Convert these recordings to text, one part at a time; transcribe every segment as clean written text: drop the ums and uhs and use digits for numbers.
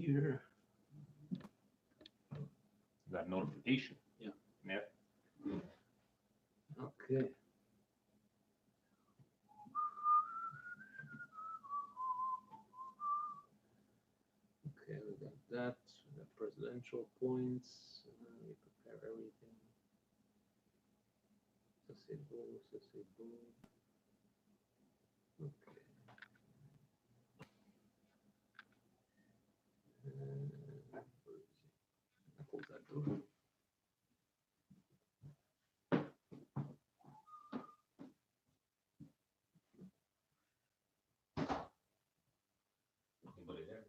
here. Got notification. Yeah. Yeah. Okay. Okay, we got that. We got presidential points. We prepare everything. Ça c'est beau, ça c'est beau. Okay. I close that door. Anybody there?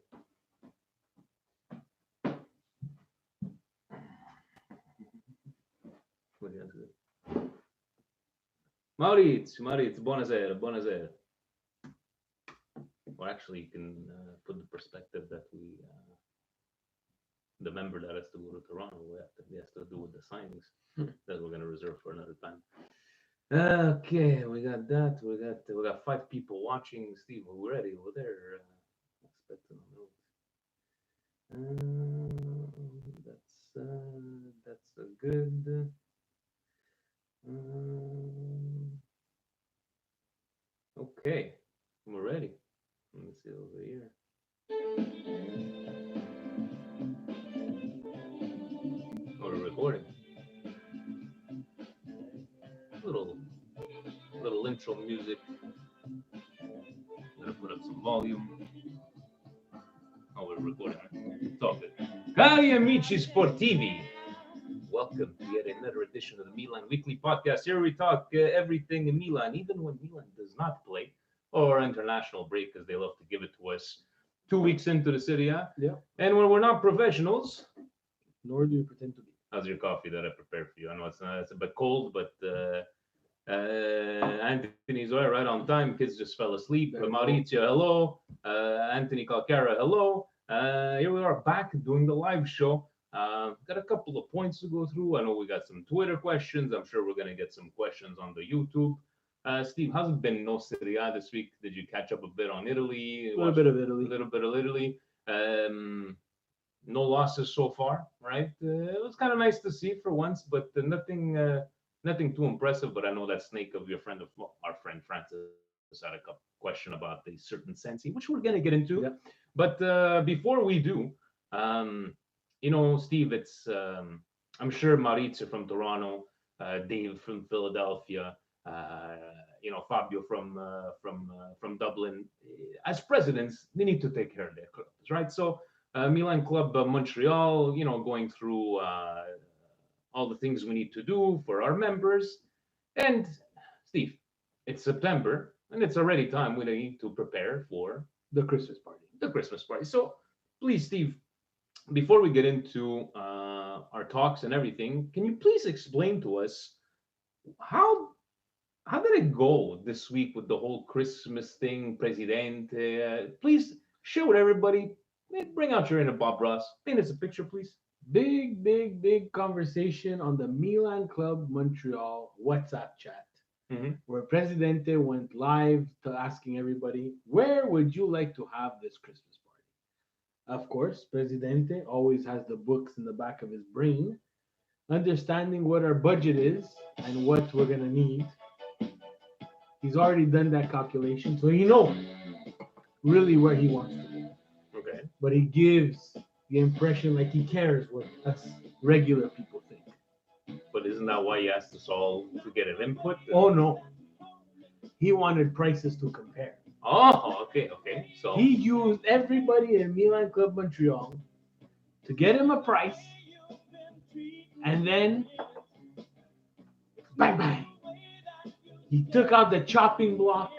Maurizio, buonasera, buonasera. Or actually, you can put the perspective that the member that has to go to Toronto, he has to do with the signings that we're going to reserve for another time. Okay, we got that. We got 5 people watching. Steve, we're ready over there. Expecting a note. That's a good. Okay, we're ready. Let me see over here. Oh, we're recording. Little intro music. I'm gonna put up some volume. Oh, we're recording. It's all good. Cari amici sportivi. Welcome to yet another edition of the Milan Weekly Podcast. Here we talk everything in Milan, even when Milan does not play, or international break, as they love to give it to us 2 weeks into the Serie A. Yeah. And when we're not professionals, Nor do you pretend to be. how's your coffee that I prepared for you? I know it's a bit cold, but Anthony's right on time. Kids just fell asleep. Maurizio, hello. Anthony Calcara, hello. Here we are back doing the live show. Got a couple of points to go through. I know we got some Twitter questions. I'm sure we're going to get some questions on the YouTube. Steve, how's it been? No Serie A this week. Did you catch up a bit on Italy? A little bit of Italy. A little bit of Italy. No losses so far, right? It was kind of nice to see for once, but nothing too impressive. But I know that snake of your friend, our friend Francis, had a question about the certain Sensi, which we're going to get into. Yeah. But before we do, Steve, it's I'm sure Maurizio from Toronto, Dave from Philadelphia, Fabio from Dublin. As presidents, they need to take care of their clubs, right? So Milan Club Montreal, going through all the things we need to do for our members. And Steve, it's September, and it's already time we need to prepare for The Christmas party. the Christmas party. So please, Steve, before we get into our talks and everything, can you please explain to us how did it go this week with the whole Christmas thing, Presidente? Please share with everybody. Bring out your inner Bob Ross. Paint us a picture, please. Big conversation on the Milan Club Montreal WhatsApp chat, where Presidente went live to asking everybody, where would you like to have this Christmas party? Of course, Presidente always has the books in the back of his brain, understanding what our budget is and what we're going to need. He's already done that calculation, so he knows really where he wants to be. Okay. But he gives the impression like he cares what us regular people think. But isn't that why he asked us all to get an input? Oh no. He wanted prices to compare. Oh, okay. So He used everybody in Milan Club Montreal to get him a price, and then bye. He took out the chopping block.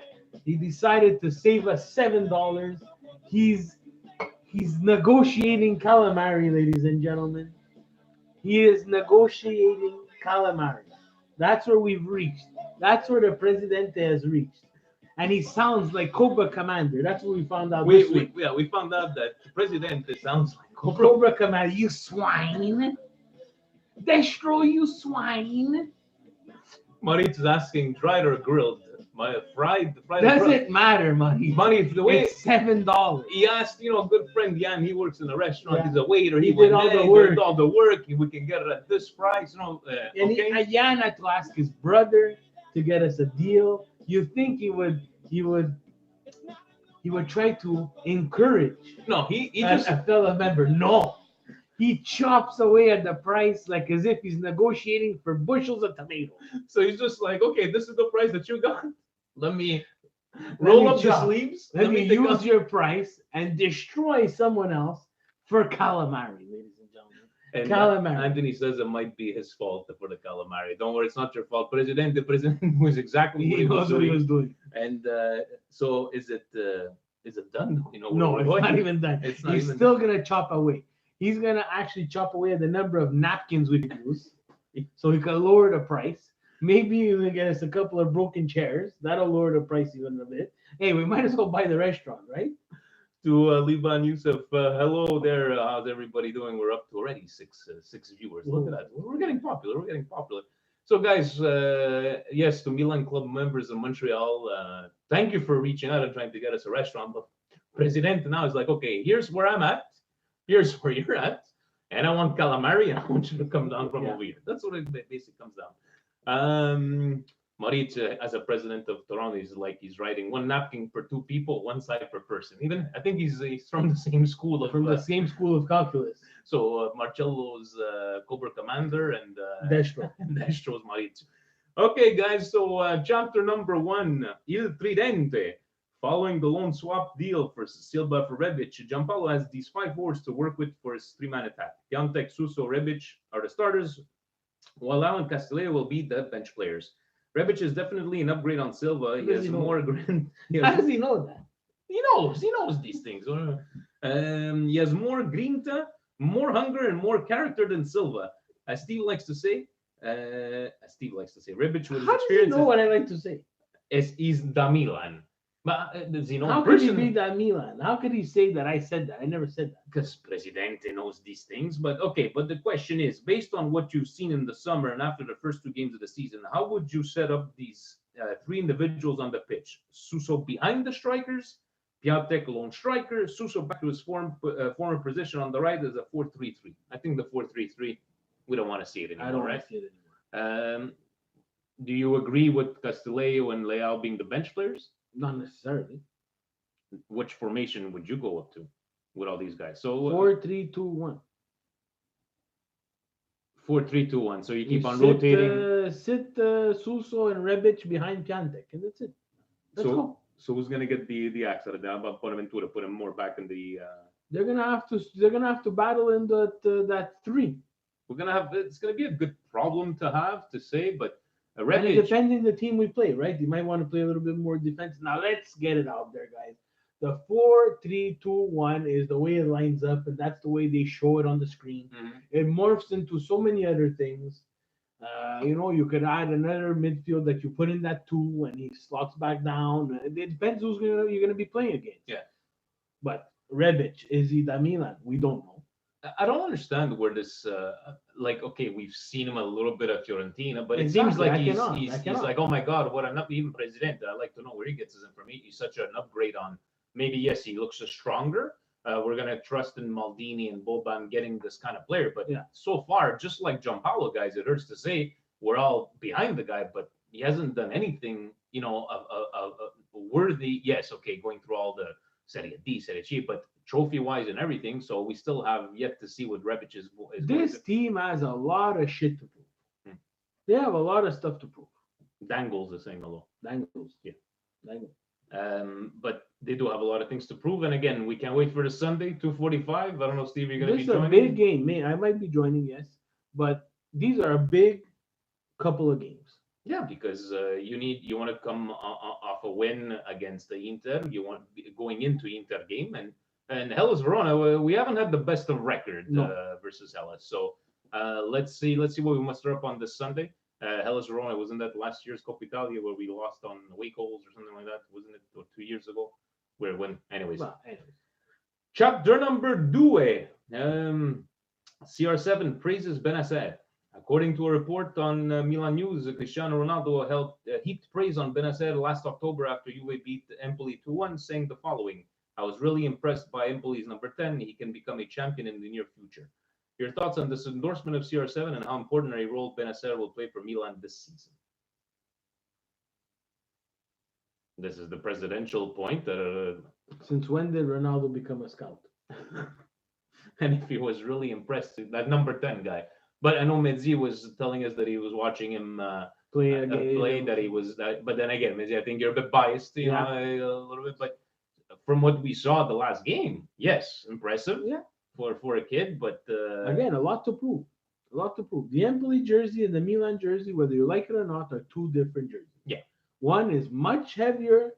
He decided to save us $7. He's negotiating calamari, ladies and gentlemen. He is negotiating calamari. That's where we've reached. That's where the Presidente has reached. And he sounds like Cobra Commander. That's what we found out this week. we found out that Presidente sounds like Cobra Commander, you swine. Destro, you swine. Maurizio's asking dried or grilled. My fried Doesn't matter, money. money. The way It's $7. he asked, a good friend Jan, he works in a restaurant. Yeah. He's a waiter. He did went all there, the he work. did all the work. We can get it at this price. And Okay. Jan had to ask his brother to get us a deal. You think he would try to encourage No, he a, just a fellow member? No, he chops away at the price like as if he's negotiating for bushels of tomatoes. so he's just like, okay, this is the price that you got. Let me roll up the chop. sleeves. Let me take use out- your price and destroy someone else for calamari, ladies and gentlemen. And Calamari. Anthony says it might be his fault for the calamari. Don't worry, it's not your fault. The president was exactly what He knows what he was doing. And so is it done? No, it's not even done. It's not He's even still gonna chop away. He's gonna actually chop away at the number of napkins we could use, so he can lower the price. Maybe he's gonna get us a couple of broken chairs. That'll lower the price even a bit. Hey, we might as well buy the restaurant, right? To Liban Youssef, hello there. How's everybody doing? We're up to already six viewers. Look at that. We're getting popular. We're getting popular. So, guys, yes, to Milan Club members in Montreal, thank you for reaching out and trying to get us a restaurant. But President now is like, okay, here's where I'm at. Here's where you're at. And I want calamari, and I want you to come down from over here. That's what it basically comes down. Marit, as a president of Toronto, he's writing one napkin per two people, one side per person. Even I think he's from the same school From the same school of calculus. So Marcello's Cobra Commander and Destro. Destro's Marit. Okay, guys. So chapter number 1, Il Tridente. Following the loan swap deal for Silva for Rebic, Gianpaolo has these 5 forwards to work with for his 3-man attack. Piątek, Suso, Rebic are the starters, while Alan Castillejo will be the bench players. Rebic is definitely an upgrade on Silva. He has more grand. How does he know that? He knows these things. He has more grinta, more hunger, and more character than Silva. As Steve likes to say, Rebic with his How does he experience know what I like to say? is da Milan. But does he know How in could he person? be that Milan? How could he say that I said that? I never said that. Because Presidente knows these things. But okay, but the question is, based on what you've seen in the summer and after the first 2 games of the season, how would you set up these 3 individuals on the pitch? Suso behind the strikers, Piątek lone striker, Suso back to his former position on the right as a 4-3-3. I think the 4-3-3, we don't want to see it anymore, I don't right? want to see it anymore. Do you agree with Castillejo and Leao being the bench players? Not necessarily. Which formation would you go up to with all these guys? So 4-3-2-1. 4-3-2-1. So you keep on sit, rotating. Sit Suso and Rebic behind Piątek, and that's it. Let's go. So who's gonna get the axe out of that? About Bonaventura, put him more back in the. They're gonna have to battle in that 3. It's gonna be a good problem to have to say, but And Rebic. it depends on the team we play, right? You might want to play a little bit more defense. Now let's get it out there, guys. The 4-3-2-1 is the way it lines up, and that's the way they show it on the screen. Mhm. It morphs into so many other things. You could add another midfield that you put in that 2 and he slots back down. It depends you're gonna be playing against. Yeah. But Rebic, is he da Milan? We don't know. I don't understand where this. Okay, we've seen him a little bit at Fiorentina, but it seems Exactly, like I he's cannot. like, oh my God, what an even president. I like to know where he gets his information. He's such an upgrade on. Maybe yes, he looks stronger. We're gonna trust in Maldini and Boban getting this kind of player, but Yeah. so far, just like Gianpaolo, guys, it hurts to say we're all behind the guy, but he hasn't done anything, worthy. Yes, okay, going through all the Serie D, Serie C, but trophy-wise and everything. So we still have yet to see what Rebic is going This to. team has a lot of shit to prove. Hmm. They have a lot of stuff to prove. Dangles is saying hello. Dangles. Yeah. Dangles. But they do have a lot of things to prove. And again, we can't wait for the Sunday, 2:45. I don't know, Steve, you're going to This be is a joining. big game. I might be joining, yes. But these are a big couple of games. Yeah, because you want to come off a win against the Inter. You want going into Inter game and Hellas Verona. We haven't had the best of record versus Hellas. So let's see what we muster up on this Sunday. Hellas Verona, wasn't that last year's Coppa Italia where we lost on away goals or something like that? Wasn't it, or 2 years ago? Anyways. Well, anyways. Chapter number 2. CR7 praises Benacer. According to a report on Milan News, Cristiano Ronaldo held heaped praise on Benacer last October after Juve beat Empoli 2-1, saying the following: "I was really impressed by Empoli's number 10. He can become a champion in the near future." Your thoughts on this endorsement of CR7 and how important a role Benacer will play for Milan this season? This is the presidential point. Since when did Ronaldo become a scout? And if he was really impressed, that number 10 guy. But I know Mezzi was telling us that he was watching him Play a game. play, that he was, but then again, Mezzi, I think you're a bit biased, you know, a little bit. But from what we saw the last game, yes, impressive for a kid. But again, a lot to prove. A lot to prove. The Empoli jersey and the Milan jersey, whether you like it or not, are two different jerseys. Yeah. One is much heavier,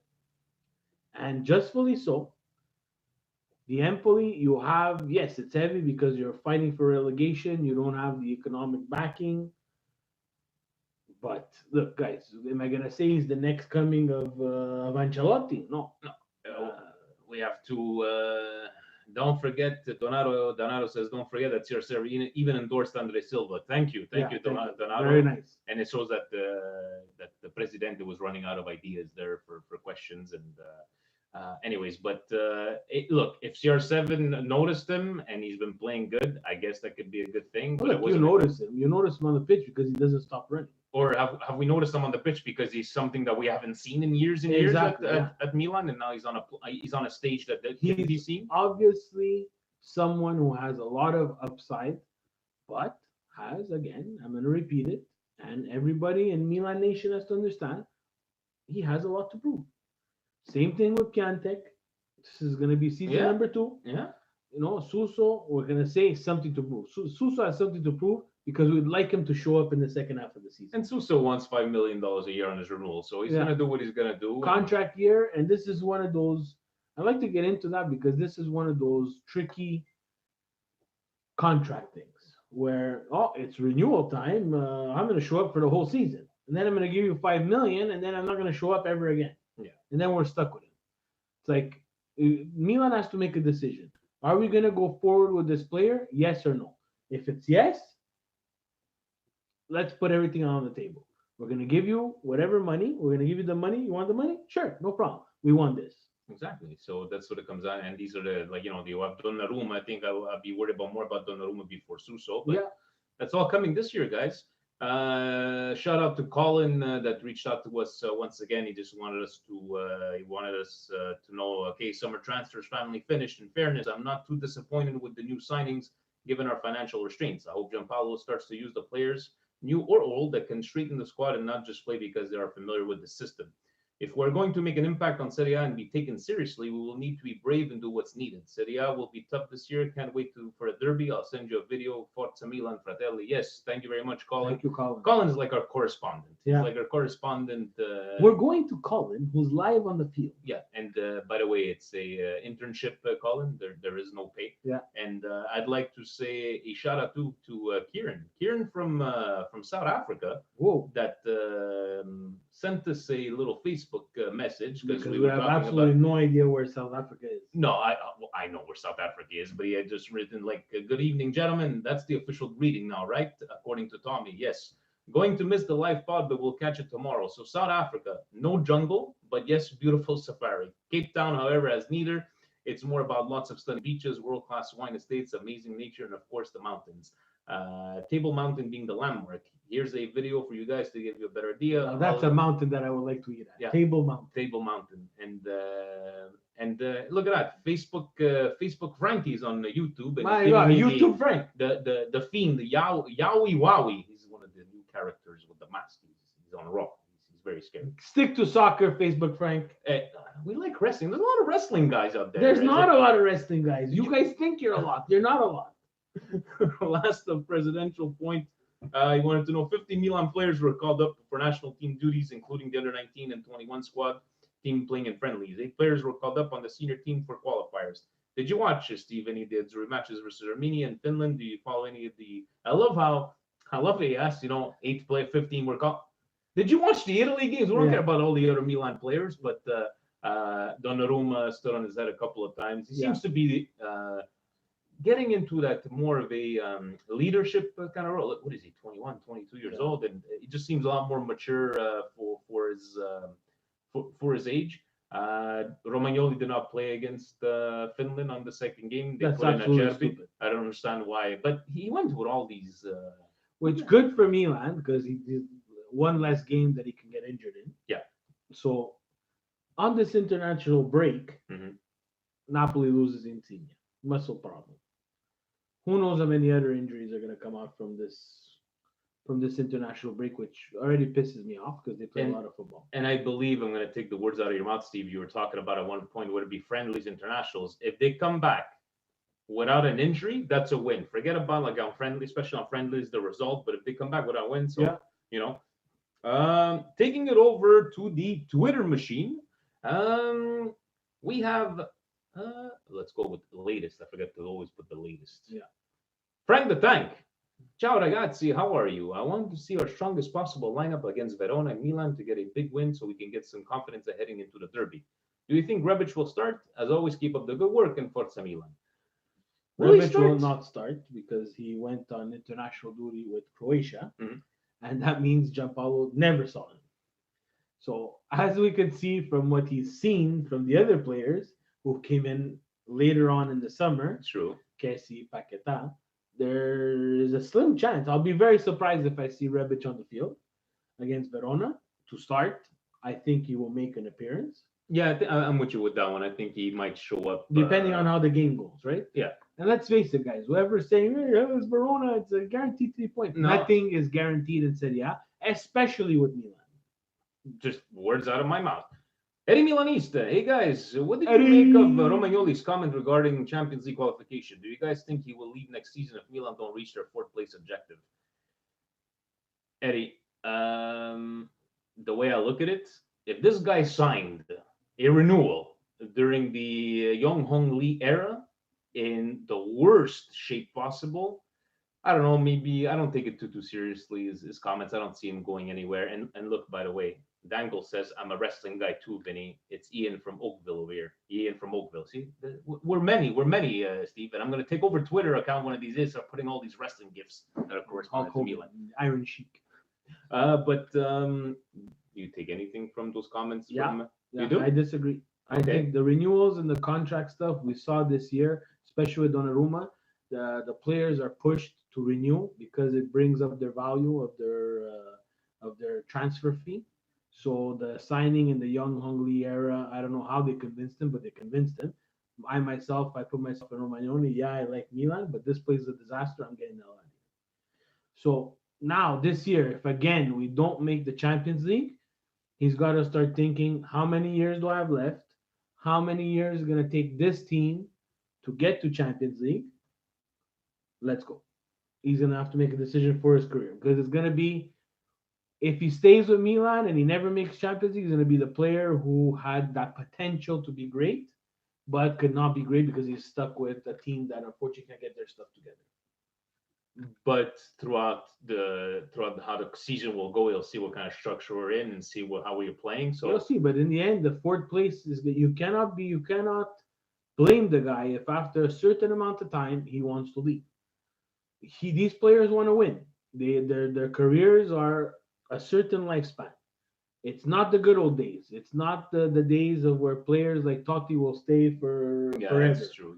and justfully so. The Empoli, you have, yes, it's heavy because you're fighting for relegation. You don't have the economic backing. But look, guys, am I gonna say he's the next coming of Ancelotti? No. We have to. Don't forget, Donato says, don't forget that CR7 even endorsed Andre Silva. Thank you, Donato. Very nice. And it shows that the Presidente was running out of ideas there for questions. And anyways, but look, if CR7 noticed him and he's been playing good, I guess that could be a good thing. But look, you notice him. You notice him on the pitch because he doesn't stop running. Or have we noticed him on the pitch because he's something that we haven't seen in years and years at Milan, and now he's on a stage that he's seen. Obviously, someone who has a lot of upside, but has, again, I'm going to repeat it, and everybody in Milan Nation has to understand, he has a lot to prove. Same thing with Piatek. This is going to be season number 2. Yeah. You know, Suso, we're going to say something to prove. Suso has something to prove because we'd like him to show up in the second half of the season. And Suso wants $5 million a year on his renewal, so he's going to do what he's going to do. Contract year, and this is one of those, I like to get into that because this is one of those tricky contract things where, it's renewal time. I'm going to show up for the whole season, and then I'm going to give you $5 million, and then I'm not going to show up ever again. Yeah. And then we're stuck with it. It's like Milan has to make a decision. Are we going to go forward with this player? Yes or no? If it's yes, let's put everything on the table. We're going to give you whatever money. We're going to give you the money. You want the money? Sure, no problem. We want this. Exactly. So that's what it comes out. And these are the, you have Donnarumma. I think I'll be worried more about Donnarumma before Suso. But that's all coming this year, guys. Shout out to Colin that reached out to us once again. He just wanted us to know, okay, summer transfers finally finished. In fairness, I'm not too disappointed with the new signings given our financial restraints. I hope Gianpaolo starts to use the players, new or old, that can strengthen the squad and not just play because they are familiar with the system. If we're going to make an impact on Serie A and be taken seriously, we will need to be brave and do what's needed. Serie A will be tough this year. Can't wait for a derby. I'll send you a video. Forza Milan, fratelli. Yes, thank you very much, Colin. Thank you, Colin. Colin is like our correspondent. Yeah. He's like our correspondent. We're going to Colin, who's live on the field. Yeah, and by the way, it's a internship, Colin. There is no pay. Yeah. And I'd like to say a shout out to Kieran. Kieran from South Africa. Whoa. That sent us a little Facebook message because we were have talking absolutely about. no idea where South Africa is. No, I know where South Africa is, but he had just written like, "Good evening, gentlemen." That's the official greeting now, right? According to Tommy, yes. Going to miss the live pod, but we'll catch it tomorrow. So South Africa, no jungle, but yes, beautiful safari. Cape Town, however, has neither. It's more about lots of stunning beaches, world-class wine estates, amazing nature, and of course the mountains. Table Mountain being the landmark. Here's a video for you guys to give you a better idea. Now, that's a mountain that I would like to eat at. Yeah. Table Mountain. Table Mountain. And look at that. Facebook Frankie's on YouTube. And My God, YouTube Frank. The fiend, the Yowie Wowie. He's one of the new characters with the mask. He's on Raw. He's very scary. Stick to soccer, Facebook Frank. We like wrestling. There's a lot of wrestling guys out there. There's not a lot of wrestling guys. You guys think you're a lot. You're not a lot. Last of presidential point. He wanted to know 50 Milan players were called up for national team duties, including the under 19 and 21 squad team playing in friendlies. 8 players were called up on the senior team for qualifiers. Did you watch, Steve, any of the Azzurri matches versus Armenia and Finland? Do you follow any of the? I love he asked, 15 were called. Did you watch the Italy games? We don't care about all the other Milan players, but Donnarumma stood on his head a couple of times. He seems to be getting into that more of a leadership kind of role. What is he, 21, 22 years old? And he just seems a lot more mature for his age. Romagnoli did not play against Finland on the second game. They That's put in a absolutely Gerbi. stupid. I don't understand why, but he went with all these. Which good for Milan because he did one less game that he can get injured in. Yeah. So on this international break, Napoli loses Insigne, muscle problem. Who knows how many other injuries are going to come out from this international break, which already pisses me off because they play a lot of football. And I believe I'm going to take the words out of your mouth, Steve. You were talking about at one point would it be friendlies, internationals? If they come back without an injury, that's a win. Forget about like on friendly, especially on friendlies, the result. But if they come back without a win, so you know, taking it over to the Twitter machine, we have. Let's go with the latest. I forget to always put the latest. Yeah. Frank the Tank. Ciao ragazzi, how are you? I want to see our strongest possible lineup against Verona and Milan to get a big win so we can get some confidence heading into the derby. Do you think Rebic will start? As always, keep up the good work and Forza Milan. Rebic will not start because he went on international duty with Croatia, and that means Gianpaolo never saw him. So, as we could see from what he's seen from the other players who came in later on in the summer, True. Kessie, Paquetá, there is a slim chance. I'll be very surprised if I see Rebic on the field against Verona to start. I think he will make an appearance. Yeah, I'm with you with that one. I think he might show up. Depending on how the game goes, right? Yeah. And let's face it, guys, whoever's saying, hey, it's Verona, it's a guaranteed 3 points. No. Nothing is guaranteed in Serie A, especially with Milan. Just words out of my mouth. Eddie Milanista, hey guys, what did you make of Romagnoli's comment regarding Champions League qualification? Do you guys think he will leave next season if Milan don't reach their fourth place objective? Eddie, the way I look at it, if this guy signed a renewal during the Young Hong Lee era in the worst shape possible, I don't know, maybe I don't take it too seriously, his comments. I don't see him going anywhere. And look, by the way, Dangle says, I'm a wrestling guy too, Vinny. It's Ian from Oakville over here. Ian from Oakville. See, we're many, Steve. And I'm going to take over Twitter account one of these days, start putting all these wrestling gifs that, of course, to Milan. Iron Sheik. But you take anything from those comments? Yeah, you do? I disagree. I think the renewals and the contract stuff we saw this year, especially with Donnarumma, the players are pushed to renew because it brings up their value of their transfer fee. So the signing in the Young Hong Lee era, I don't know how they convinced him, but they convinced him. I put myself in Romagnoli. Yeah, I like Milan, but this place is a disaster. I'm getting the hell out of here. So now this year, if again we don't make the Champions League, he's got to start thinking, how many years do I have left? How many years is going to take this team to get to Champions League? Let's go. He's going to have to make a decision for his career because it's going to be, if he stays with Milan and he never makes Champions League, he's going to be the player who had that potential to be great, but could not be great because he's stuck with a team that unfortunately can't get their stuff together. But throughout how the season will go, you'll see what kind of structure we're in and see how we're playing. So you'll see. But in the end, the fourth place is that you cannot blame the guy if after a certain amount of time he wants to leave. These players want to win. Their careers are a certain lifespan. It's not the good old days. It's not the days of where players like Totti will stay forever. That's true.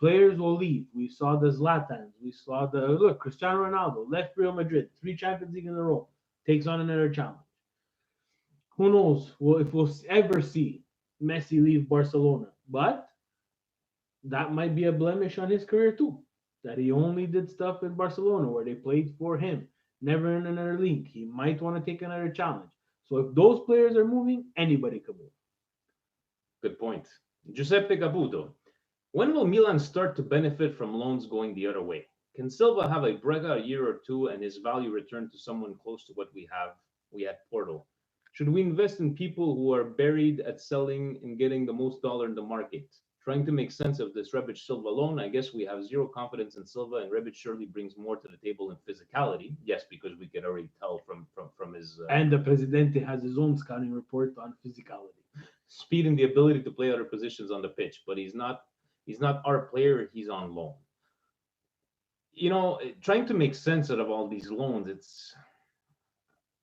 Players will leave. We saw the Zlatans. We saw Cristiano Ronaldo left Real Madrid, 3 Champions League in a row, takes on another challenge. Who knows if we'll ever see Messi leave Barcelona, but that might be a blemish on his career too. That he only did stuff in Barcelona where they played for him, never in another league. He might want to take another challenge. So if those players are moving, anybody can move. Good point. Giuseppe Caputo. When will Milan start to benefit from loans going the other way? Can Silva have a Brega a year or two and his value return to someone close to what we had Porto? Should we invest in people who are buried at selling and getting the most dollar in the market? Trying to make sense of this Rebic Silva loan, I guess we have zero confidence in Silva, and Rebic surely brings more to the table in physicality. Yes, because we can already tell from his. And the Presidente has his own scouting report on physicality, speed, and the ability to play other positions on the pitch. But he's not our player. He's on loan. trying to make sense out of all these loans,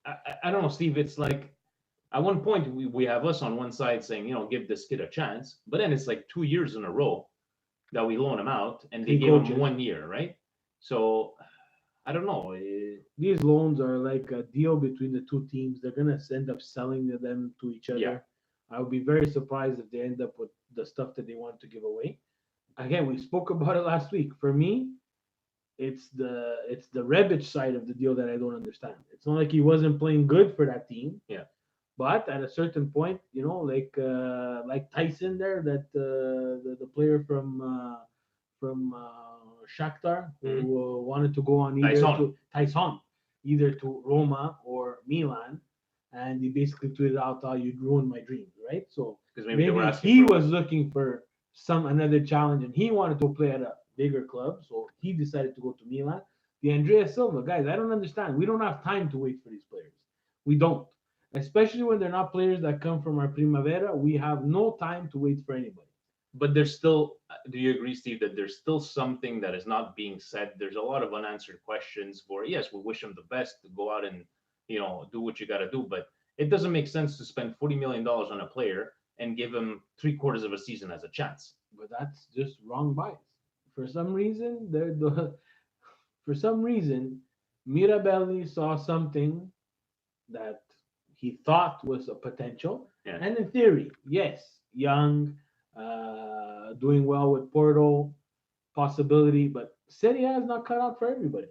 I don't know, Steve. It's like at one point we have us on one side saying, give this kid a chance, but then it's like 2 years in a row that we loan him out and they Three gave him coaches. 1 year, right? So I don't know. These loans are like a deal between the two teams. They're gonna end up selling them to each other. Yeah. I would be very surprised if they end up with the stuff that they want to give away. Again, we spoke about it last week. For me, it's the Rebic side of the deal that I don't understand. It's not like he wasn't playing good for that team. Yeah. But at a certain point, like Tyson there, that the player from Shakhtar who wanted to go on either to Roma or Milan, and he basically tweeted out, "Oh, you ruined my dreams," right? So Because maybe they were maybe asking he for- was looking for another challenge, and he wanted to play at a bigger club, so he decided to go to Milan. The Andrea Silva guys, I don't understand. We don't have time to wait for these players. We don't, especially when they're not players that come from our Primavera. We have no time to wait for anybody. But there's still, do you agree, Steve, that there's still something that is not being said? There's a lot of unanswered questions for, yes, we wish them the best to go out and, do what you got to do. But it doesn't make sense to spend $40 million on a player and give him 3/4 of a season as a chance. But that's just wrong bias. For some reason, Mirabelli saw something that he thought was a potential. Yeah. And in theory, yes, young, doing well with Porto, possibility, but Serie A is not cut out for everybody.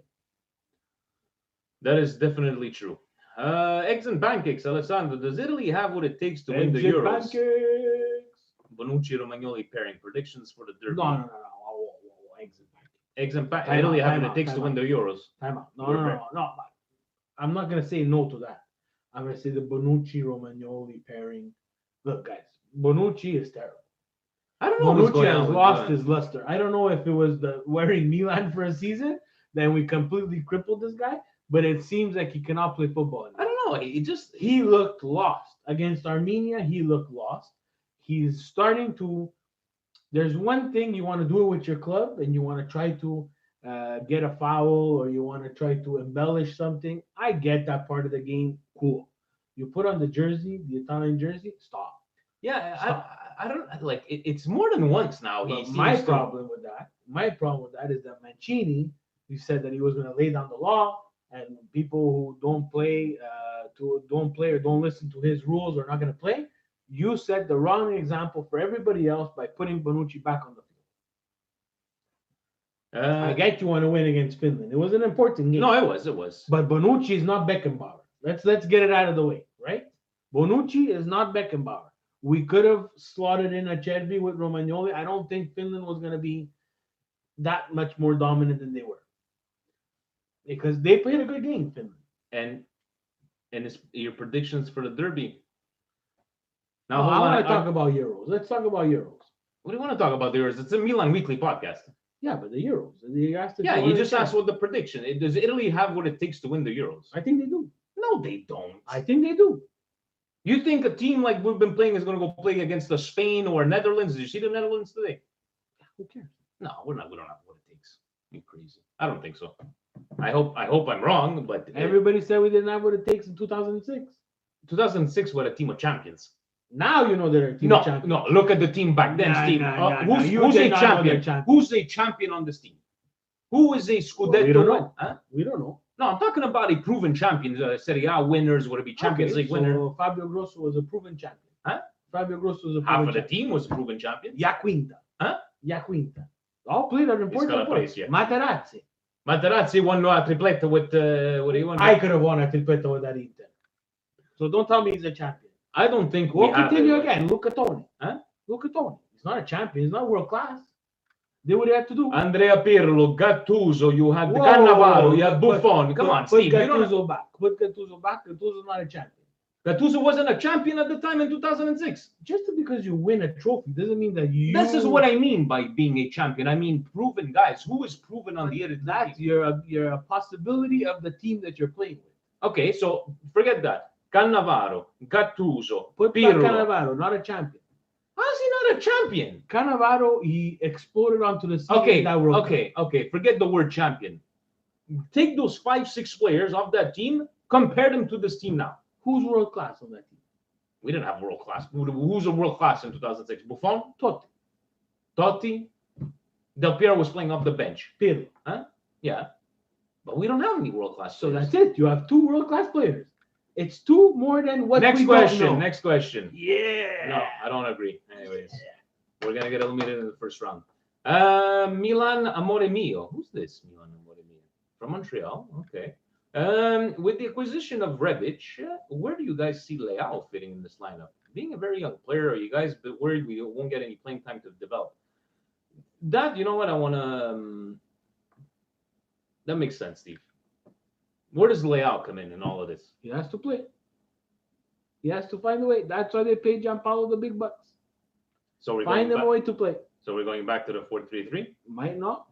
That is definitely true. Eggs and pancakes, Alessandro. Does Italy have what it takes to win the Exit Euros? pancakes. Bonucci Romagnoli pairing predictions for the Derby. No. Whoa. Exit pancakes. Eggs and pancakes. Time Italy out, have time what it out, takes to time win out. the Euros. Time out. We're back. No. I'm not gonna say no to that. I'm gonna say the Bonucci Romagnoli pairing. Look, guys, Bonucci is terrible. I don't know what's Bonucci going on has with lost Milan. his luster. I don't know if it was the wearing Milan for a season, then we completely crippled this guy. But it seems like he cannot play football anymore. I don't know. He looked lost against Armenia. He looked lost. He's starting to. There's one thing you want to do with your club, and you want to try to get a foul, or you want to try to embellish something. I get that part of the game. Cool. You put on the jersey, the Italian jersey. Stop. Yeah, Stop. I don't like it. It's more than once now. But He my seems to- problem with that is that Mancini, he said that he was going to lay down the law, and people who don't play or don't listen to his rules are not going to play. You set the wrong example for everybody else by putting Bonucci back on the field. I get you want to win against Finland. It was an important game. No, it was. But Bonucci is not Beckenbauer. Let's get it out of the way, right? Bonucci is not Beckenbauer. We could have slotted in Acerbi with Romagnoli. I don't think Finland was going to be that much more dominant than they were, because they played a good game, Finland. And it's your predictions for the Derby. Now, I want to talk about Euros. Let's talk about Euros. What do you want to talk about there? It's a Milan weekly podcast. Yeah, but the Euros. You asked if Yeah, they you wanted just to asked what the prediction. Does Italy have what it takes to win the Euros? I think they do. No, they don't. I think they do. You think a team like we've been playing is going to go play against the Spain or Netherlands? Did you see the Netherlands today? Who cares? No, we don't have what it takes. You crazy? I don't think so. I hope I'm wrong, but Everybody said we didn't have what it takes in 2006. 2006 were a team of champions. Now you know they're a team No, of champions. no. Look at the team back then, Nah, Steve. nah. You Who's did a not know they're champion? champions. Who's a champion on this team? Who is a Scudetto? we don't know. winner? Huh? We don't know. No, I'm talking about a proven champion. Serie A winners, would it be Champions League winner? So Fabio Grosso was a proven champion. Huh? Fabio Grosso was a Half proven of the champion. team was proven champions. Iaquinta. Huh? Iaquinta. All played an important got a part. place, yeah. Materazzi. Materazzi won a tripletta with what do you want? I could have won a tripletta with that Inter. So don't tell me he's a champion. I don't think We'll we have continue it. again. Look at Tony. Huh? Look at Tony. He's not a champion. He's not world class. Did what he had to do. Andrea Pirlo, Gattuso, you had Whoa, Cannavaro, you had put- Buffon. Come on, Put Steve. You don't. Gattuso back. Put Gattuso back. Gattuso's not a champion. Gattuso wasn't a champion at the time in 2006. Just because you win a trophy doesn't mean that you. This is what I mean by being a champion. I mean proven guys. Who is proven on the Eredivisie? That's your possibility of the team that you're playing with. Okay, so forget that. Cannavaro, Gattuso, Put back Pirlo. Cannavaro, not a champion. How is he not a champion? Cannavaro, he exploded onto the scene Okay, in that World Cup. okay. Forget the word champion. Take those 5-6 players off that team, compare them to this team now. Who's world class on that team? We didn't have world class. Who's a world class in 2006? Buffon, Totti, Totti, Del Piero was playing off the bench. Pirlo. Yeah, but we don't have any world class. So that's it. You have 2 world class players. It's 2 more than what Next we question. don't know. Next question. Yeah. No, I don't agree. Anyways, we're gonna get eliminated in the first round. Milan Amore Mio. Who's this Milan Amore Mio? From Montreal. Okay. With the acquisition of Rebic, where do you guys see Leao fitting in this lineup? Being a very young player, are you guys worried we won't get any playing time to develop? That, you know what, I want to... that makes sense, Steve. Where does Leao come in all of this? He has to play. He has to find a way. That's why they paid Gianpaolo the big bucks. So we're Find going him a way to play. So we're going back to the 4-3-3? Might not.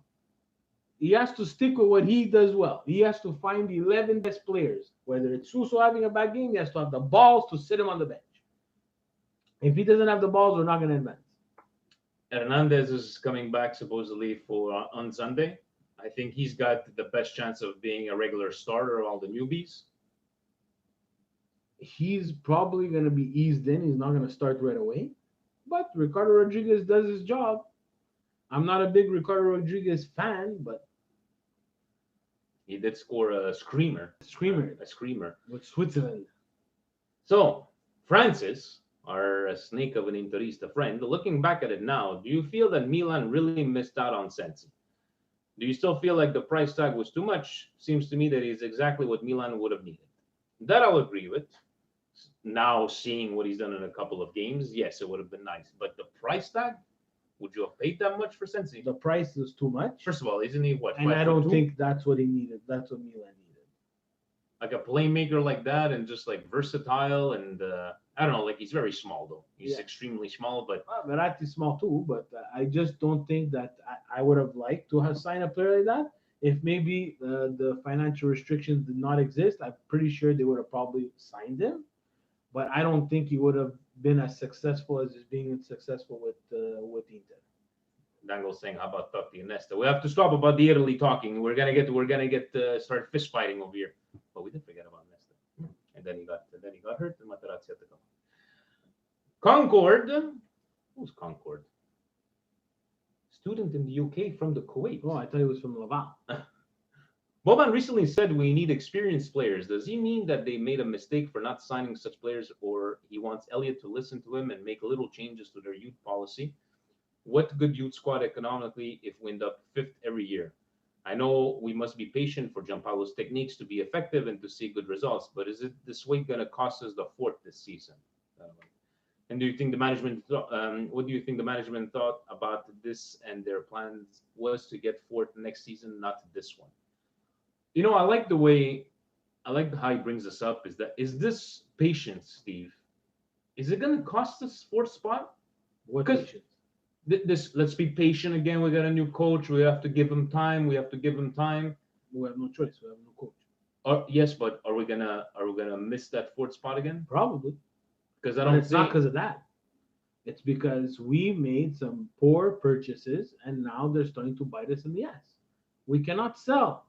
He has to stick with what he does well. He has to find the 11 best players. Whether it's Suso having a bad game, he has to have the balls to sit him on the bench. If he doesn't have the balls, we're not going to advance. Hernandez is coming back supposedly for on Sunday. I think he's got the best chance of being a regular starter of all the newbies. He's probably going to be eased in. He's not going to start right away. But Ricardo Rodriguez does his job. I'm not a big Ricardo Rodriguez fan, but He did score a screamer. A screamer. With Switzerland. So, Francis, our snake of an Interista friend, looking back at it now, do you feel that Milan really missed out on Sensi? Do you still feel like the price tag was too much? Seems to me that he's exactly what Milan would have needed. That I'll agree with. Now, seeing what he's done in a couple of games, yes, it would have been nice. But the price tag? Would you have paid that much for Sensi? The price is too much. First of all, isn't he what? And I don't 5'2"? think that's what he needed. That's what Milan needed. Like a playmaker like that, and just like versatile, and I don't know, like he's very small though. He's Yeah. extremely small, but Well, Verratti's small too, but I just don't think that I would have liked to have signed a player like that. If maybe the financial restrictions did not exist, I'm pretty sure they would have probably signed him. But I don't think he would have been as successful as he's being successful with Inter. Dango's saying, "How about Totti and Nesta?" We have to stop about the Italy talking. We're gonna get start fist fighting over here. But we did forget about Nesta, and then he got hurt, and Materazzi had to come. Concord, who's Concord? Student in the UK from the Kuwait. Oh, I thought he was from Laval. Boban recently said we need experienced players. Does he mean that they made a mistake for not signing such players, or he wants Elliott to listen to him and make little changes to their youth policy? What good youth squad economically if we end up fifth every year? I know we must be patient for Gianpaolo's techniques to be effective and to see good results, but is it this way going to cost us the fourth this season? And do you think the management? What do you think the management thought about this and their plans was to get fourth next season, not this one? You know, I like how he brings this up. Is this patience, Steve? Is it going to cost us fourth spot? What 'Cause patience? Let's be patient again. We got a new coach. We have to give him time. We have no choice. We have no coach. Yes, but are we gonna miss that fourth spot again? Probably. Because I But don't it's not think because of that. It's because we made some poor purchases and now they're starting to bite us in the ass. We cannot sell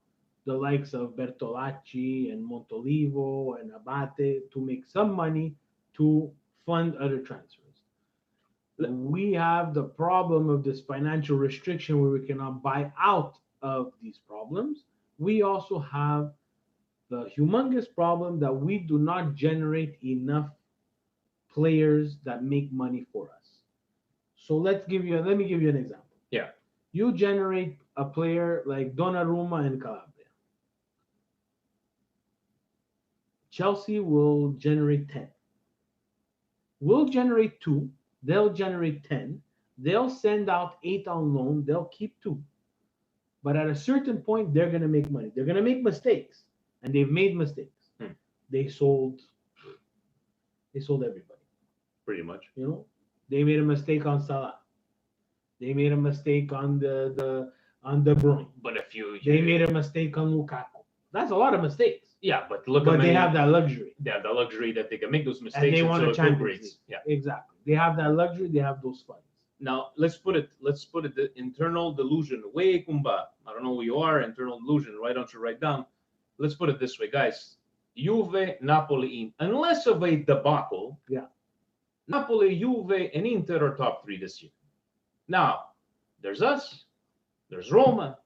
the likes of Bertolacci and Montolivo and Abate to make some money to fund other transfers. We have the problem of this financial restriction where we cannot buy out of these problems. We also have the humongous problem that we do not generate enough players that make money for us. So let me give you an example. Yeah. You generate a player like Donnarumma in Calabria. Chelsea will generate 10. We'll generate 2. They'll generate 10. They'll send out 8 on loan. They'll keep 2. But at a certain point, they're going to make money. They're going to make mistakes. And they've made mistakes. They sold everybody. pretty much. You know, they made a mistake on Salah. They made a mistake on the De Bruyne. But if They made a mistake on Lukaku. That's a lot of mistakes. yeah, but look, But they have that luxury. they have the luxury that they can make those mistakes And they won a so it Champions recuperates. League. Yeah, Exactly. They have that luxury. They have those funds. Now let's put it the internal delusion. Way kumba. I don't know who you are. Internal delusion. Why don't you write down? Let's put it this way, guys. Juve, Napoli, unless of a debacle. Yeah. Napoli, Juve, and Inter are top three this year. Now, there's us. There's Roma.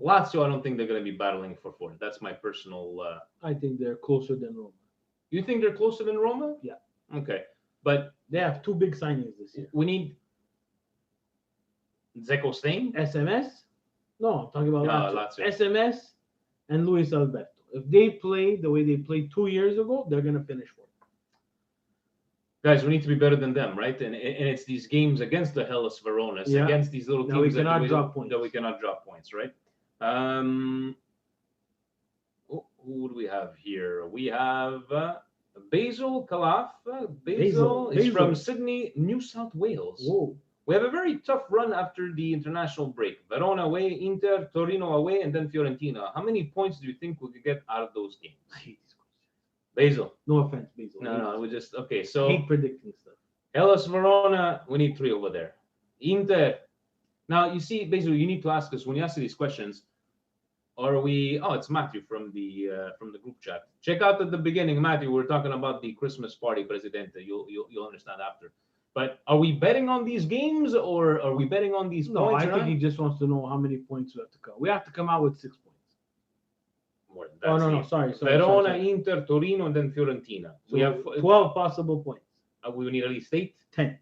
Lazio, I don't think they're going to be battling for fourth. That's my personal. I think they're closer than Roma. You think they're closer than Roma? Yeah. Okay, but They have two big signings this year. we need Zeko Stain. SMS? No, I'm talking about No, Lazio. Lazio. SMS and Luis Alberto. If they play the way they played 2 years ago, they're going to finish fourth. Guys, we need to be better than them, right? And it's these games against the Hellas Veronas, Yeah. against these little That we teams cannot drop points. that we cannot drop points, right? Who do we have here? We have Basil Kalaf. Basil is Basil. from Sydney, New South Wales. Whoa. We have a very tough run after the international break. Verona away, Inter, Torino away, and then Fiorentina. How many points do you think we could get out of those games? I hate these questions. Basil. No offense, Basil. No, we just okay. I So hate predicting stuff. Hellas Verona, we need 3 over there. Inter. Now you see, Basil, you need to ask us when you ask these questions. Are we? Oh, it's Matthew from the group chat. Check out at the beginning, Matthew. We're talking about the Christmas party, Presidente. You'll understand after. But are we betting on these games or are we betting on these No, points? I think he just wants to know how many points we have to come. We have to come out with 6 points. More. Oh, no, That's sorry. Verona, sorry. Inter, Torino, and then Fiorentina. So We have 12 possible points. we need at least 8. 10.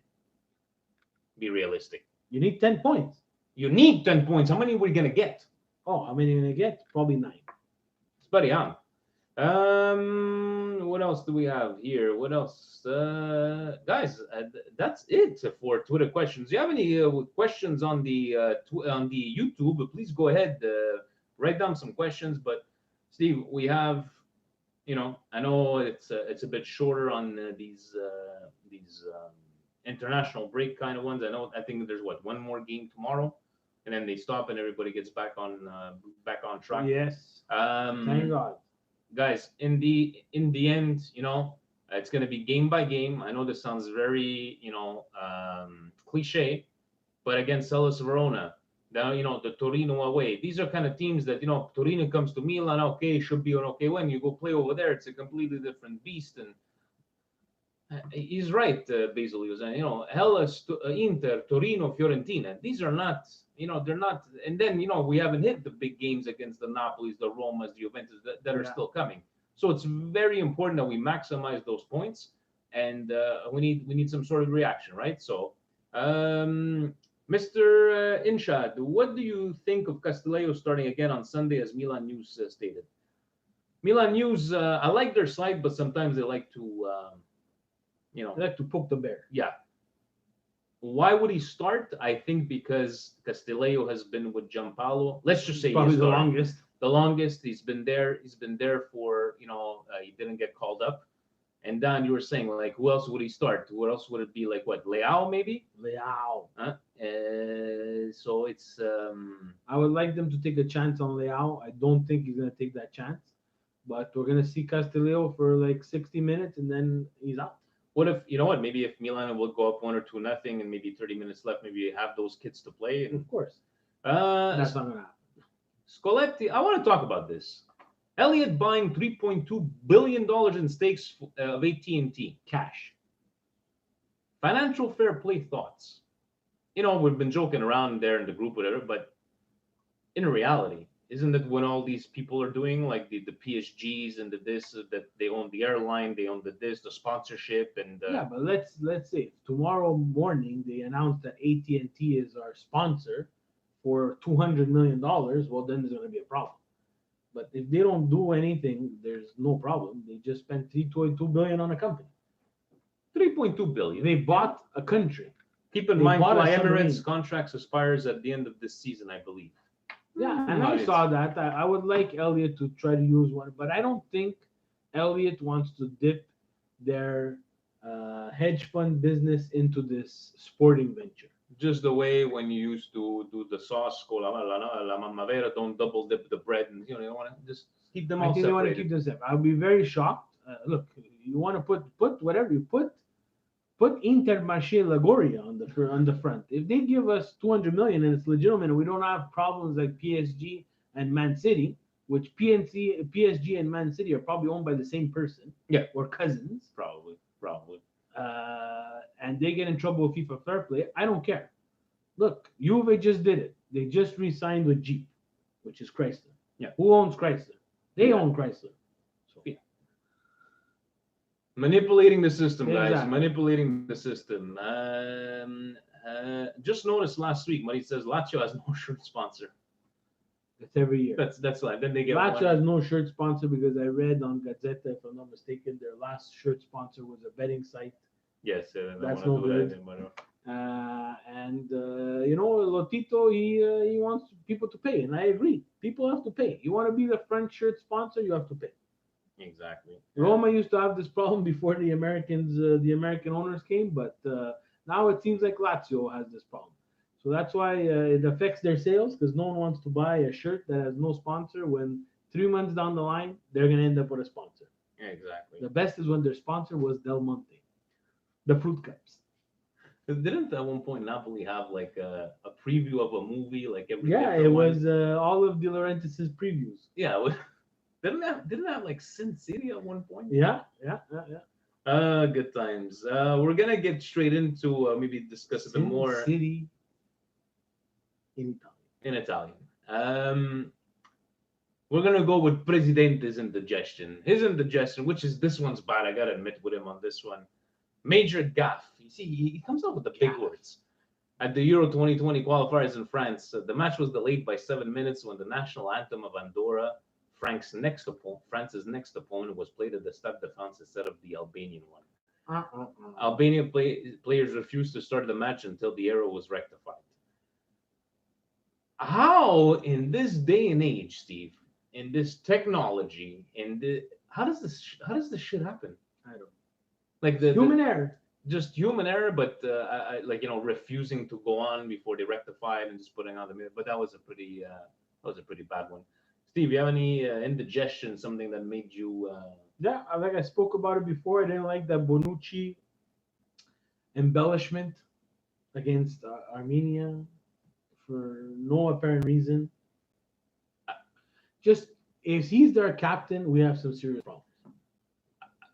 Be realistic. You need 10 points. You need 10 points. How many are we gonna get? Oh, how many are you going to get? Probably 9. It's pretty young. What else do we have here? What else, guys? That's it for Twitter questions. Do you have any questions on the on the YouTube? Please go ahead, write down some questions. But Steve, we have, I know it's a bit shorter on these international break kind of ones. I think there's one more game tomorrow, and then they stop and everybody gets back on track. Yes. Thank God. Guys, in the end, it's going to be game by game. I know this sounds very, cliche, but against Hellas Verona, now, the Torino away, these are kind of teams that, Torino comes to Milan, okay, should be an okay win. You go play over there, it's a completely different beast. And he's right, Basil. He was saying, Hellas, Inter, Torino, Fiorentina. These are not, they're not. And then, we haven't hit the big games against the Napolis, the Romas, the Juventus that are still coming. So it's very important that we maximize those points, and we need some sort of reaction, right? So, Mr. Inshad, what do you think of Castillejo starting again on Sunday, as Milan News stated? Milan News, I like their side, but sometimes they like to. They like to poke the bear. Yeah. Why would he start? I think because Castillejo has been with Giampaolo. Let's just say Probably he's the longest. The longest. He's been there. He's been there for, he didn't get called up. And Dan, you were saying, like, who else would he start? Who else would it be? Like, what, Leao maybe? Leao. Huh? So it's. I would like them to take a chance on Leao. I don't think he's going to take that chance. But we're going to see Castillejo for like 60 minutes and then he's out. What if, maybe if Milan will go up 1 or 2-0 and maybe 30 minutes left, maybe you have those kids to play. And, of course. That's not going to happen. Scoletti, I want to talk about this. Elliott buying $3.2 billion in stakes of AT&T cash. Financial fair play thoughts. We've been joking around there in the group, whatever, but in reality, isn't it when all these people are doing, like the PSGs and the this, that they own the airline, they own the sponsorship, and yeah, but let's say tomorrow morning they announce that AT&T is our sponsor for $200 million. Well, then there's going to be a problem. But if they don't do anything, there's no problem. They just spent $3.2 billion on a company. $3.2 billion. They bought a country. Keep in mind, Fly Emirates contracts expires at the end of this season, I believe. Yeah, and I saw that. I would like Elliott to try to use one, but I don't think Elliott wants to dip their hedge fund business into this sporting venture. Just the way when you used to do the sauce, la mamma vera, don't double dip the bread, and you want to just keep them all I think separated. they want to keep them separate. I'll be very shocked. Look, you want to put whatever you put. Put Intermarché Lagoria on the front. If they give us 200 million and it's legitimate, and we don't have problems like PSG and Man City, which PSG and Man City are probably owned by the same person, Yeah. or cousins, Probably. and they get in trouble with FIFA Fair Play, I don't care. Look, Juve just did it. They just re-signed with Jeep, which is Chrysler. Yeah. Who owns Chrysler? They Yeah. own Chrysler. So Yeah. Manipulating the system, guys. Exactly. Manipulating the system. Just noticed last week, Marie says Lazio has no shirt sponsor. it's every year. That's like then they get Lazio one. has no shirt sponsor because I read on Gazzetta, if I'm not mistaken, their last shirt sponsor was a betting site. Yes, That's wanna no do good. that anymore. Lotito, he wants people to pay, and I agree. People have to pay. You want to be the front shirt sponsor, you have to pay. Exactly. Roma used to have this problem before the American owners came, but now it seems like Lazio has this problem. So that's why it affects their sales because no one wants to buy a shirt that has no sponsor when 3 months down the line they're gonna end up with a sponsor. Exactly. The best is when their sponsor was Del Monte, the fruit cups. Didn't at one point Napoli have like a preview of a movie like every Yeah, different it one? was all of De Laurentiis' previews. Yeah, didn't have like Sin City at one point? Yeah. Good times. We're gonna get straight into maybe discuss a bit Sin more City in Italy. in Italian. We're gonna go with Presidente's indigestion. His indigestion, which is this one's bad. I gotta admit with him on this one. Major gaffe. You see, he comes out with the big Gaffe. words. At the Euro 2020 qualifiers in France, the match was delayed by 7 minutes when the national anthem of Andorra, France's next opponent, was played at the Stade de France instead of the Albanian one. Albanian players refused to start the match until the error was rectified. How, in this day and age, Steve, in this technology, how does this shit happen? I don't know. Like Human error. just human error, but refusing to go on before they rectified and just putting on the minute. But that was a pretty bad one. Steve, you have any indigestion, something that made you? Yeah, like I spoke about it before, I didn't like that Bonucci embellishment against Armenia for no apparent reason. Just if he's their captain, we have some serious problems.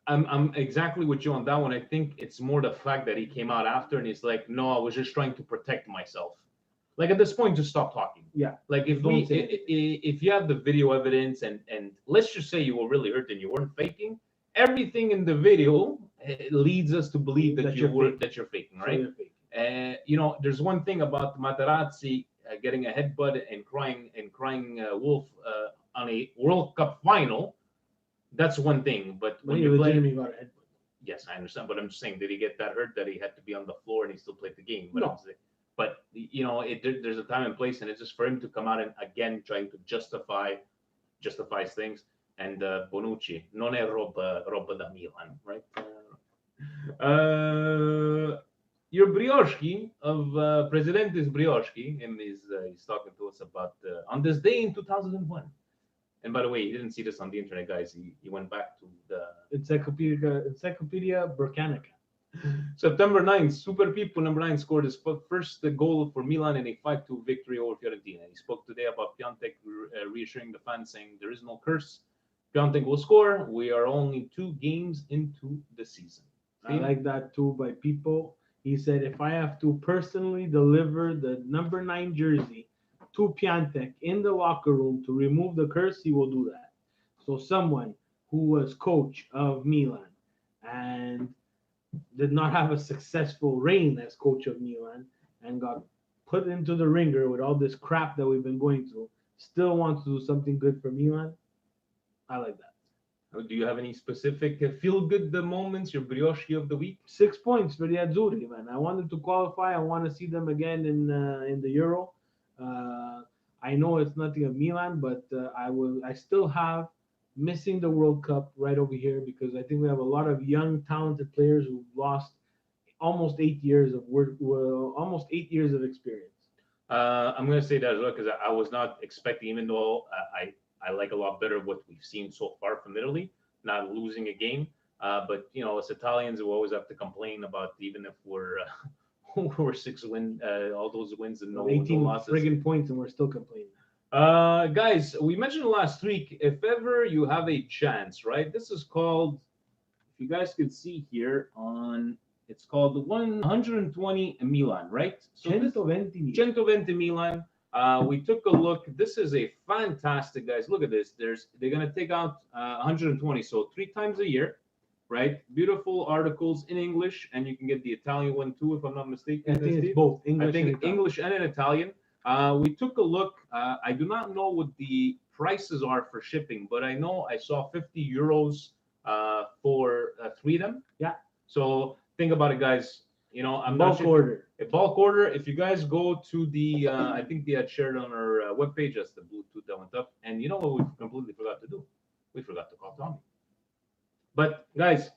I'm exactly with you on that one. I think it's more the fact that he came out after and he's like, no, I was just trying to protect myself. Like at this point, just stop talking. Yeah. Like if if you have the video evidence and let's just say you were really hurt and you weren't faking, everything in the video leads us to believe that you're faking, right? So you're faking. There's one thing about Materazzi getting a headbutt and crying wolf on a World Cup final. That's one thing, but when you play, legitimately got a headbutt. yes, I understand. But I'm just saying, did he get that hurt that he had to be on the floor and he still played the game? But No. There's a time and place, and it's just for him to come out and again trying to justifies things. And Bonucci, non è roba da Milan, right? Your Brioshki of Presidente's Brioshki, and he's talking to us about on this day in 2001. And by the way, he didn't see this on the internet, guys. He went back to the Encyclopedia Britannica. September 9th, Super Pippo number 9 scored his first goal for Milan in a 5-2 victory over Fiorentina. He spoke today about Piontek reassuring the fans, saying there is no curse. Piontek will score. We are only 2 games into the season. I like that too by people. He said, if I have to personally deliver the number 9 jersey to Piontek in the locker room to remove the curse, he will do that. So someone who was coach of Milan and did not have a successful reign as coach of Milan and got put into the ringer with all this crap that we've been going through, still wants to do something good for Milan. I like that. Do you have any specific feel-good moments, your brioche of the week? 6 points for the Azzurri, man. I wanted to qualify. I want to see them again in the Euro. I know it's nothing of Milan, but I still have missing the World Cup right over here because I think we have a lot of young, talented players who've lost almost 8 years of work, almost 8 years of experience. I'm going to say that as well because I was not expecting, even though I like a lot better what we've seen so far from Italy, not losing a game. But us Italians, we always have to complain about even if we're we're 6 win, all those wins and no 18 losses. friggin' points, and we're still complaining. Guys, we mentioned last week, if ever you have a chance, right? This is called, if you guys can see here on, it's called the 120 Milan, right? So 120 Milan. We took a look. This is a fantastic, guys. Look at this. They're gonna take out 120, so 3 times a year, right? Beautiful articles in English, and you can get the Italian one too, if I'm not mistaken. I think it's both English. I think and Italian. English and in Italian. We took a look. I do not know what the prices are for shipping, but I know I saw 50 euros for 3 of them. Yeah. So think about it, guys. I'm bulk not sure. order. A bulk order. If you guys go to the, I think they had shared on our webpage. That's the Bluetooth that went up. And you know what we completely forgot to do? We forgot to call Tommy. But guys,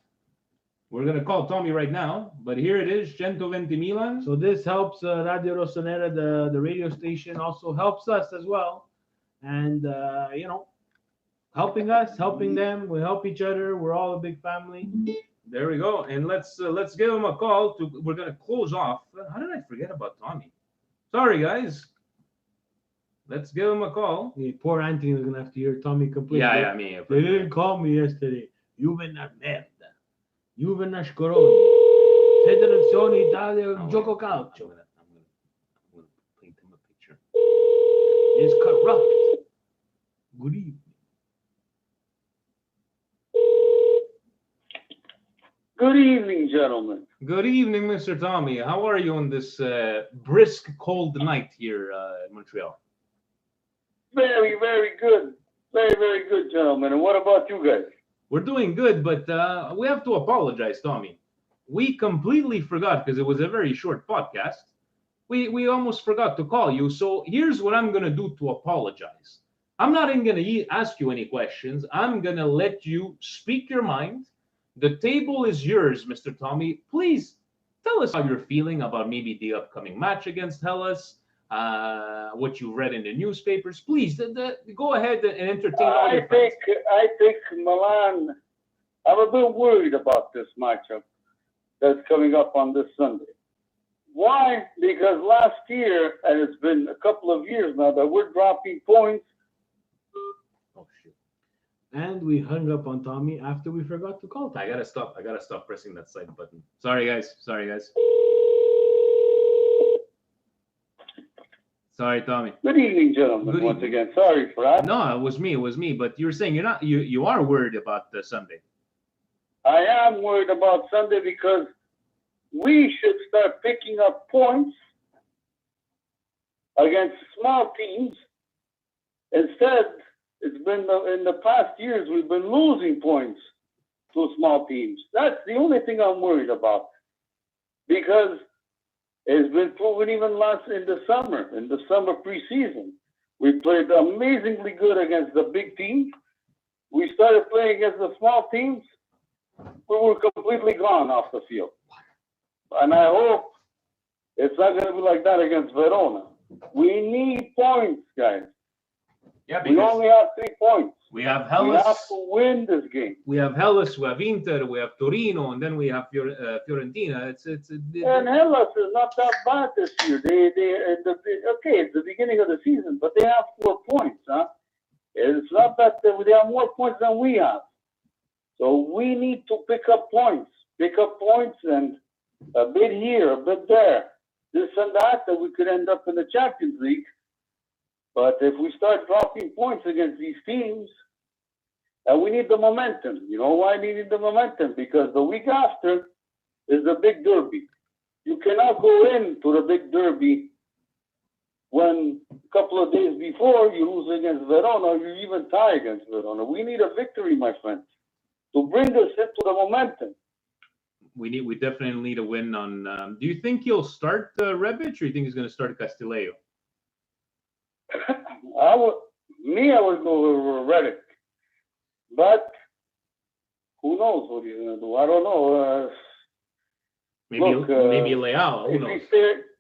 we're gonna call Tommy right now. But here it is, 120 Milan. So this helps Radio Rossonera, the radio station, also helps us as well. And helping us, helping them. We help each other. We're all a big family. There we go. And let's give him a call. We're gonna close off. How did I forget about Tommy? Sorry, guys. Let's give him a call. Hey, poor Anthony was gonna have to hear Tommy complain. Yeah, I mean, They didn't call me yesterday. Juve una merda. Juve una scoroni. Federazione Italia gioco calcio. I'm gonna paint him a picture. It's corrupt. Good evening. Good evening, gentlemen. Good evening, Mr. Tommy. How are you on this brisk, cold night here in Montreal? Very, very good. Very, very good, gentlemen. And what about you guys? We're doing good, but we have to apologize, Tommy. We completely forgot because it was a very short podcast. We almost forgot to call you. So here's what I'm going to do to apologize. I'm not even going to ask you any questions. I'm going to let you speak your mind. The table is yours, Mr. Tommy. Please tell us how you're feeling about maybe the upcoming match against Hellas, what you read in the newspapers. Please go ahead and entertain all your fans. I think Milan. I'm a bit worried about this matchup that's coming up on this Sunday. Why? Because last year, and it's been a couple of years now, that we're dropping points. Oh shit! And we hung up on Tommy after we forgot to call Tommy. I gotta stop pressing that side button. Sorry, guys. Sorry, Tommy. Good evening, gentlemen. Good once evening. again, sorry for that. No, it was me. But you're saying you are worried about the Sunday. I am worried about Sunday because we should start picking up points against small teams. Instead, it's been in the past years we've been losing points to small teams. That's the only thing I'm worried about, because it's been proven even last in the summer preseason. We played amazingly good against the big teams. We started playing against the small teams. We were completely gone off the field. And I hope it's not going to be like that against Verona. We need points, guys. Yeah, We only have 3 points. we have We Hellas. have to win this game. We have Hellas, we have Inter, we have Torino, and then we have Fiorentina. And Hellas is not that bad this year. It's the beginning of the season, but they have 4 points, huh? It's not that they have more points than we have. So we need to pick up points and a bit here, a bit there, this and that we could end up in the Champions League. But if we start dropping points against these teams, we need the momentum. You know why I needed the momentum? Because the week after is the big derby. You cannot go into the big derby when a couple of days before you lose against Verona, or you even tie against Verona. We need a victory, my friends, to bring us into the momentum. We definitely need a win on. Do you think he'll start Rebic, or do you think he's going to start Castillejo? I would go with Redick. But who knows what he's going to do? I don't know. Maybe Leao. Who knows?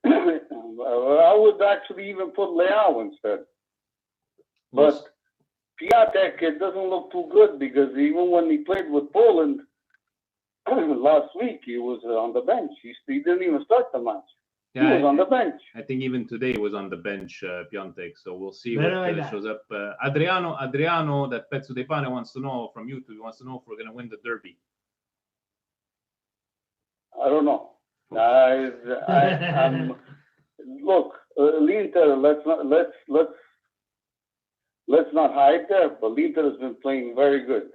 I would actually even put Leao instead. But Piatek, it doesn't look too good, because even when he played with Poland, last week he was on the bench. He didn't even start the match. He Yeah, was on the bench. I think even today he was on the bench, Piontek. So we'll see Better what like that. shows up. Adriano, that Pezzo de Pane wants to know from YouTube. He wants to know if we're going to win the derby. I don't know. I'm look, l'Inter. Let's not hide there. But l'Inter has been playing very good.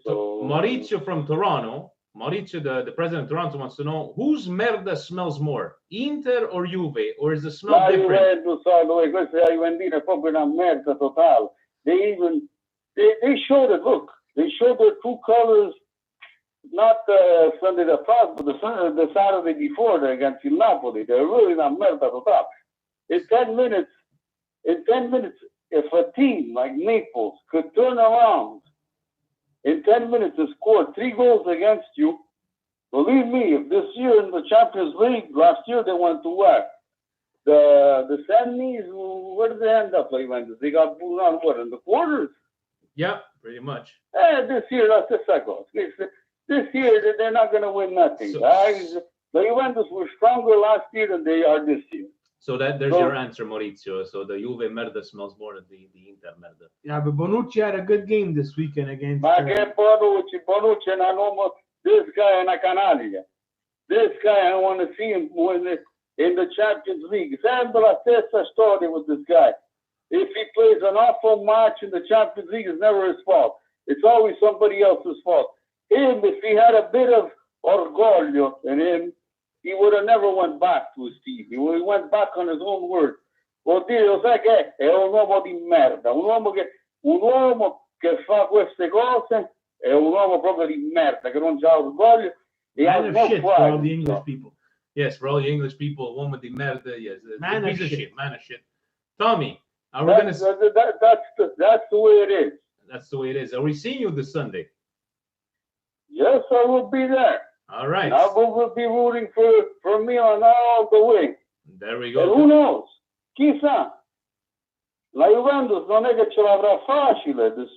So, Maurizio from Toronto. Maurizio, the president of Toronto, wants to know whose merda smells more, Inter or Juve, or is the smell La different? Juventus, questa è la Juventina è proprio una merda totale. They showed it. Look, they showed their true colors. Not Sunday the past, but the Saturday before against Napoli. They're really not merda total. In 10 minutes, if a team like Naples could turn around in 10 minutes and score 3 goals against you, believe me, if this year in the Champions League, last year they went to where? The semis, where did they end up? They got moved on what, in the quarters? Yeah, pretty much. This year, that's the second. This year, they're not going to win nothing, guys. The Juventus were stronger last year than they are this year. So there's your answer, Maurizio. So the Juve merda smells more than the Inter merda. Yeah, but Bonucci had a good game this weekend against. Ma che Bonucci è un uomo, this guy è una canaglia. This guy, I want to see him win in the Champions League. Sempre la stessa storia with this guy. If he plays an awful match in the Champions League, it's never his fault. It's always somebody else's fault. Him, if he had a bit of orgoglio in him, he would have never went back to his team. He went back on his own word. Vuol dire, lo sai che è un uomo di merda, un uomo che fa queste cose è un uomo proprio di merda, che non ha orgoglio. Man of shit for all the English people. Yes, for all the English people, woman di merda, yes. Man of shit. Man of shit. Tommy, That's the way it is. That's the way it is. Are we seeing you this Sunday? Yes, I will be there. All right. I will be rooting for Milan all the way. There we And go. who knows? Chissà. La Juventus non è che ce l'avrà facile this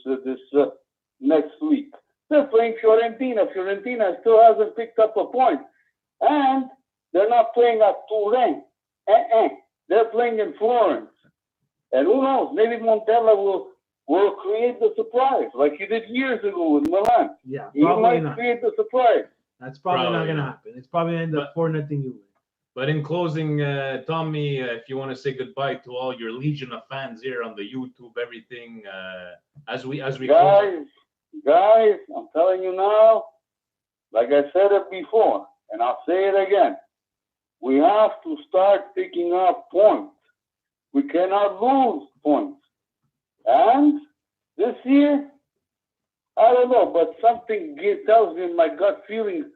next week. They're playing Fiorentina. Fiorentina still hasn't picked up a point. And they're not playing at Turin. They're playing in Florence. And who knows? Maybe Montella will create the surprise like he did years ago with Milan. Yeah, He probably might not. create the surprise. That's probably not Probably going to not. happen. It's probably going to end up 4-0 Juve. But in closing, Tommy, if you want to say goodbye to all your legion of fans here on the YouTube, everything, as we Guys, I'm telling you now, like I said it before, and I'll say it again, we have to start picking up points. We cannot lose points. And this year, I don't know, but something tells me in my gut feeling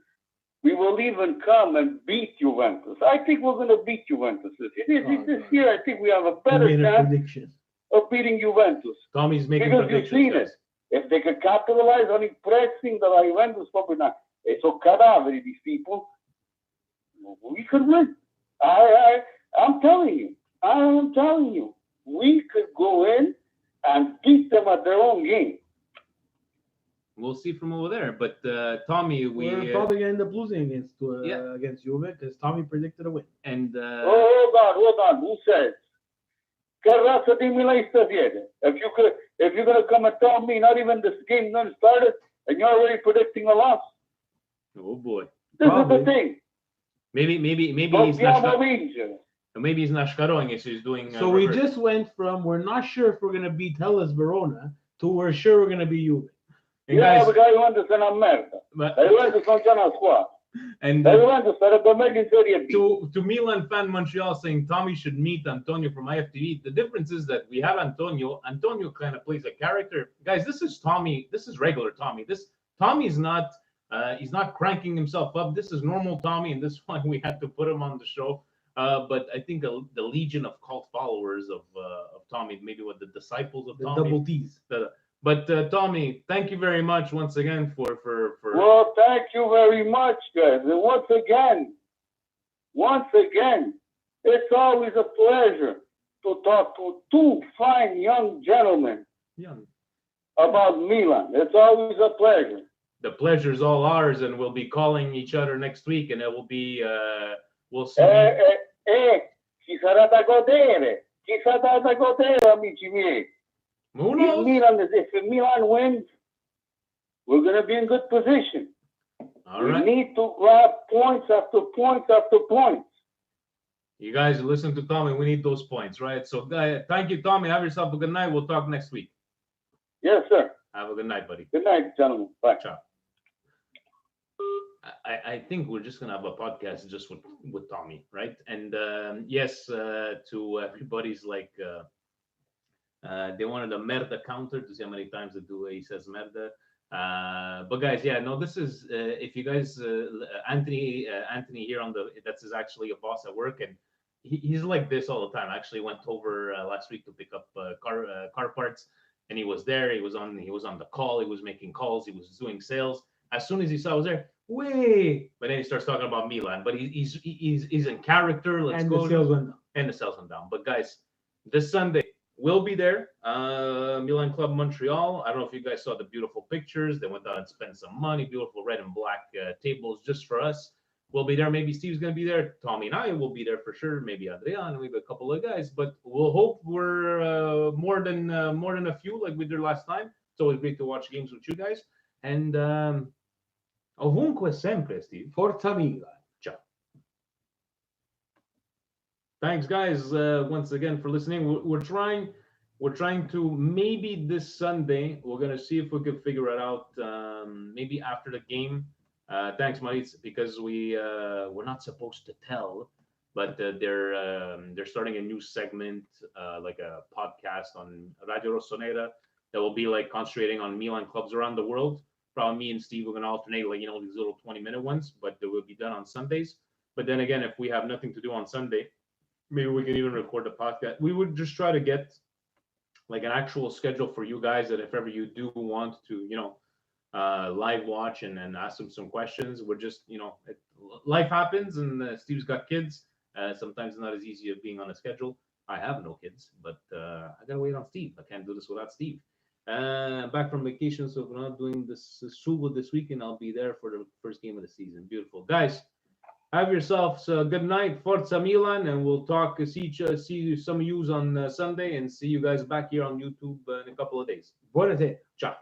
we will even come and beat Juventus. I think we're going to beat Juventus this year. This year, I think we have a better Made a chance prediction. of beating Juventus. Tommy's making Because you've predictions. seen guys. it. If they could capitalize on the pressing della Juventus, proprio e so cadaveri, these people, we could win. I'm telling you, we could go in and beat them at their own game. We'll see from over there. But Tommy, We're probably going to end up losing against Juve because Tommy predicted a win. and Hold on. Who says? Che razza di milanista siete? If you're gonna come and tell me not even this game done started and you're already predicting a loss, oh boy, this Probably. is the thing. maybe he's Dobbiamo not. vincere. Maybe he's not Scarogne, so he's doing. So we reverse. just went from we're not sure if we're going to beat Hellas Verona to we're sure we're going to beat Juve. And Yeah, guys, perché la Juventus è una merda. but, La Juventus non c'è una squadra. and La Juventus sarebbe meglio in Serie B. to Milan fan Montreal saying Tommy should meet Antonio from IFTV. The difference is that we have Antonio. Antonio kind of plays a character. Guys, this is Tommy. This is regular Tommy. Tommy's not. He's not cranking himself up. This is normal Tommy, and this one we had to put him on the show. But I think the legion of cult followers of Tommy, maybe what the disciples of The Tommy. double T's. But Tommy, thank you very much once again for. Well, thank you very much, guys. And once again, it's always a pleasure to talk to two fine young gentlemen Yeah. about Milan. It's always a pleasure. the pleasure's all ours, and we'll be calling each other next week, and it will be we'll see. Ci sarà da godere. Ci sarà da godere, amici miei. Who If knows? Milan wins, we're going to be in good position. All we right. need to grab points after points after points. You guys listen to Tommy. We need those points, right? So, thank you, Tommy. Have yourself a good night. We'll talk next week. Yes, sir. Have a good night, buddy. Good night, gentlemen. Bye. Ciao. I think we're just gonna have a podcast just with Tommy, right? And yes, to everybody's like, they wanted a merda counter to see how many times he says merda. But guys, yeah, no, this is if you guys, Anthony here that's actually a boss at work, and he's like this all the time. I actually went over last week to pick up car parts, and he was there. He was on the call. He was making calls. He was doing sales. As soon as he saw I was there, wait! But then he starts talking about Milan. But he's in character. Let's go. The sales went down. And the sales went down. But guys, this Sunday we'll be there. Milan Club Montreal. I don't know if you guys saw the beautiful pictures. They went out and spent some money. Beautiful red and black tables just for us. We'll be there. Maybe Steve's gonna be there. Tommy and I will be there for sure. Maybe Adrian. Maybe a couple of guys. But we'll hope we're more than a few like we did last time. It's always great to watch games with you guys. And ovunque sempre, Steve. Forza Milan. Ciao. Thanks, guys, once again for listening. We're trying to maybe this Sunday. We're gonna see if we can figure it out. Maybe after the game. Thanks, Maritz, because we're not supposed to tell, but they're starting a new segment, like a podcast on Radio Rossonera that will be like concentrating on Milan clubs around the world. Probably me and Steve are gonna alternate, like these little 20-minute ones, but they will be done on Sundays. But then again, if we have nothing to do on Sunday, maybe we can even record the podcast. We would just try to get like an actual schedule for you guys, that if ever you do want to, live watch and ask them some questions. We're just, life happens, and Steve's got kids. Sometimes it's not as easy as being on a schedule. I have no kids, but I gotta wait on Steve. I can't do this without Steve. Back from vacation, so if we're not doing this Sugo this weekend, I'll be there for the first game of the season. Beautiful, guys. Have yourselves a good night, Forza Milan, and we'll talk. See some of yous on Sunday, and see you guys back here on YouTube in a couple of days. Buonasera. Ciao.